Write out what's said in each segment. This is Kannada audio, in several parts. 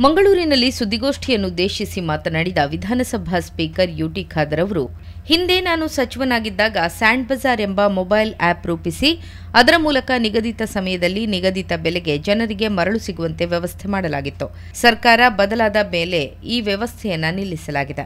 ಮಂಗಳೂರಿನಲ್ಲಿ ಸುದ್ದಿಗೋಷ್ಠಿಯನ್ನುದ್ದೇಶಿಸಿ ಮಾತನಾಡಿದ ವಿಧಾನಸಭಾ ಸ್ಪೀಕರ್ ಯುಟಿ ಖಾದರ್ ಅವರು, ಹಿಂದೆ ನಾನು ಸಚಿವನಾಗಿದ್ದಾಗ ಸ್ಯಾಂಡ್ ಬಜಾರ್ ಎಂಬ ಮೊಬೈಲ್ ಆಪ್ ರೂಪಿಸಿ ಅದರ ಮೂಲಕ ನಿಗದಿತ ಸಮಯದಲ್ಲಿ ನಿಗದಿತ ಬೆಲೆಗೆ ಜನರಿಗೆ ಮರಳು ಸಿಗುವಂತೆ ವ್ಯವಸ್ಥೆ ಮಾಡಲಾಗಿತ್ತು. ಸರ್ಕಾರ ಬದಲಾದ ಮೇಲೆ ಈ ವ್ಯವಸ್ಥೆಯನ್ನು ನಿಲ್ಲಿಸಲಾಗಿದೆ.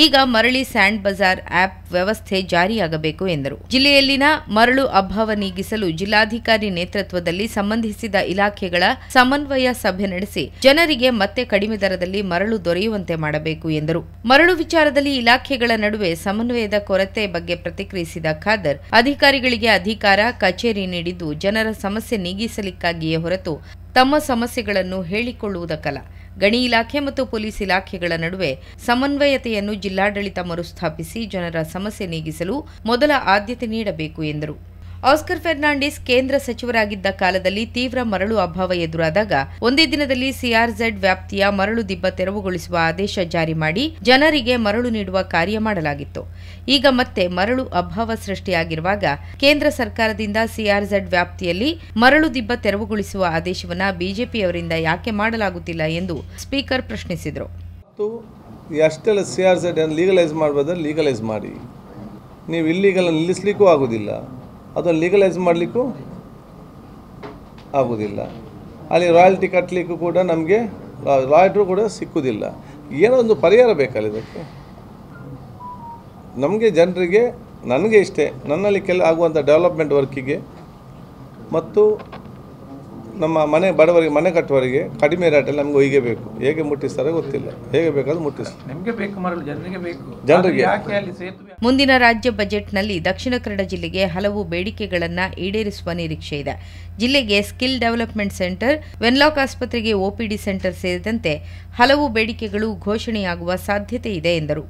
ಈಗ ಮರಳಿ ಸ್ಯಾಂಡ್ ಬಜಾರ್ ಆಪ್ ವ್ಯವಸ್ಥೆ ಜಾರಿಯಾಗಬೇಕು ಎಂದರು. ಜಿಲ್ಲೆಯಲ್ಲಿನ ಮರಳು ಅಭಾವ ನೀಗಿಸಲು ಜಿಲ್ಲಾಧಿಕಾರಿ ನೇತೃತ್ವದಲ್ಲಿ ಸಂಬಂಧಿಸಿದ ಇಲಾಖೆಗಳ ಸಮನ್ವಯ ಸಭೆ ನಡೆಸಿ ಜನರಿಗೆ ಮತ್ತೆ ಕಡಿಮೆ ದರದಲ್ಲಿ ಮರಳು ದೊರೆಯುವಂತೆ ಮಾಡಬೇಕು ಎಂದರು. ಮರಳು ವಿಚಾರದಲ್ಲಿ ಇಲಾಖೆಗಳ ನಡುವೆ ಸಮನ್ವಯದ ಕೊರತೆ ಬಗ್ಗೆ ಪ್ರತಿಕ್ರಿಯಿಸಿದ ಖಾದರ್, ಅಧಿಕಾರಿಗಳಿಗೆ ಅಧಿಕಾರ ಕಚೇರಿ ನೀಡಿದ್ದು ಜನರ ಸಮಸ್ಯೆ ನೀಗಿಸಲಿಕ್ಕಾಗಿಯೇ ಹೊರತು ತಮ್ಮ ಸಮಸ್ಯೆಗಳನ್ನು ಹೇಳಿಕೊಳ್ಳುವುದಕ್ಕಲ್ಲ. ಗಣಿ ಇಲಾಖೆ ಮತ್ತು ಪೊಲೀಸ್ ಇಲಾಖೆಗಳ ನಡುವೆ ಸಮನ್ವಯತೆಯನ್ನು ಜಿಲ್ಲಾಡಳಿತ ಮರುಸ್ಥಾಪಿಸಿ ಜನರ ಸಮಸ್ಯೆ ನೀಗಿಸಲು ಮೊದಲ ಆದ್ಯತೆ ನೀಡಬೇಕು ಎಂದರು. ಆಸ್ಕರ್ ಫೆರ್ನಾಂಡಿಸ್ ಕೇಂದ್ರ ಸಚಿವರಾಗಿದ್ದ ಕಾಲದಲ್ಲಿ ತೀವ್ರ ಮರಳು ಅಭಾವ ಎದುರಾದಾಗ ಒಂದೇ ದಿನದಲ್ಲಿ ಸಿಆರ್ಝೆಡ್ ವ್ಯಾಪ್ತಿಯ ಮರಳು ದಿಬ್ಬ ತೆರವುಗೊಳಿಸುವ ಆದೇಶ ಜಾರಿ ಮಾಡಿ ಜನರಿಗೆ ಮರಳು ನೀಡುವ ಕಾರ್ಯ ಮಾಡಲಾಗಿತ್ತು. ಈಗ ಮತ್ತೆ ಮರಳು ಅಭಾವ ಸೃಷ್ಟಿಯಾಗಿರುವಾಗ ಕೇಂದ್ರ ಸರ್ಕಾರದಿಂದ ಸಿಆರ್ಝೆಡ್ ವ್ಯಾಪ್ತಿಯಲ್ಲಿ ಮರಳು ದಿಬ್ಬ ತೆರವುಗೊಳಿಸುವ ಆದೇಶವನ್ನು ಬಿಜೆಪಿಯವರಿಂದ ಯಾಕೆ ಮಾಡಲಾಗುತ್ತಿಲ್ಲ ಎಂದು ಸ್ಪೀಕರ್ ಪ್ರಶ್ನಿಸಿದರು. ಎಷ್ಟೆಲ್ಲ ಸಿಆರ್ಝೆಡ್ ಲೀಗಲೈಸ್ ಮಾಡಬಹುದು, ಲೀಗಲೈಸ್ ಮಾಡಿ. ನೀವು ಇಲ್ಲಿಗಲ್ ನಿಲ್ಲಿಸಲಿಕ್ಕೂ ಆಗೋದಿಲ್ಲ, ಅದನ್ನು ಲೀಗಲೈಸ್ ಮಾಡಲಿಕ್ಕೂ ಆಗೋದಿಲ್ಲ. ಅಲ್ಲಿ ರಾಯಲ್ಟಿ ಕಟ್ಟಲಿಕ್ಕೂ ಕೂಡ ನಮಗೆ ರಾಯಲ್ಟು ಕೂಡ ಸಿಕ್ಕುವುದಿಲ್ಲ. ಏನೋ ಒಂದು ಪರಿಹಾರ ಬೇಕಲ್ಲ ಇದಕ್ಕೆ. ನಮಗೆ ಜನರಿಗೆ, ನನಗೆ ಇಷ್ಟೇ, ನನ್ನಲ್ಲಿ ಆಗುವಂಥ ಡೆವಲಪ್ಮೆಂಟ್ ವರ್ಕಿಗೆ ಮತ್ತು ನಮ್ಮ ಬಡವರಿಗೆ ಮನೆ ಕಟ್ಟುವವರಿಗೆ ಕಡಿಮೆ ರೇಟಲ್ಲಿ ನಮಗೆ ಒಯ್ಗೆ ಬೇಕು. ಹೇಗೆ ಮುಟ್ಟಿಸ್ತಾರೆ ಗೊತ್ತಿಲ್ಲ, ಹೇಗೆ ಬೇಕಾದ್ರೂ ಮುಟ್ಟಿಸ್ತಾರೆ. ಜನರಿಗೆ ಮುಂದಿನ ರಾಜ್ಯ ಬಜೆಟ್ನಲ್ಲಿ ದಕ್ಷಿಣ ಕನ್ನಡ ಜಿಲ್ಲೆಗೆ ಹಲವು ಬೇಡಿಕೆಗಳನ್ನು ಈಡೇರಿಸುವ ನಿರೀಕ್ಷೆ ಇದೆ. ಜಿಲ್ಲೆಗೆ ಸ್ಕಿಲ್ ಡೆವಲಪ್ಮೆಂಟ್ ಸೆಂಟರ್, ವೆನ್ಲಾಕ್ ಆಸ್ಪತ್ರೆಗೆ ಒಪಿಡಿ ಸೆಂಟರ್ ಸೇರಿದಂತೆ ಹಲವು ಬೇಡಿಕೆಗಳು ಘೋಷಣೆಯಾಗುವ ಸಾಧ್ಯತೆ ಇದೆ ಎಂದರು.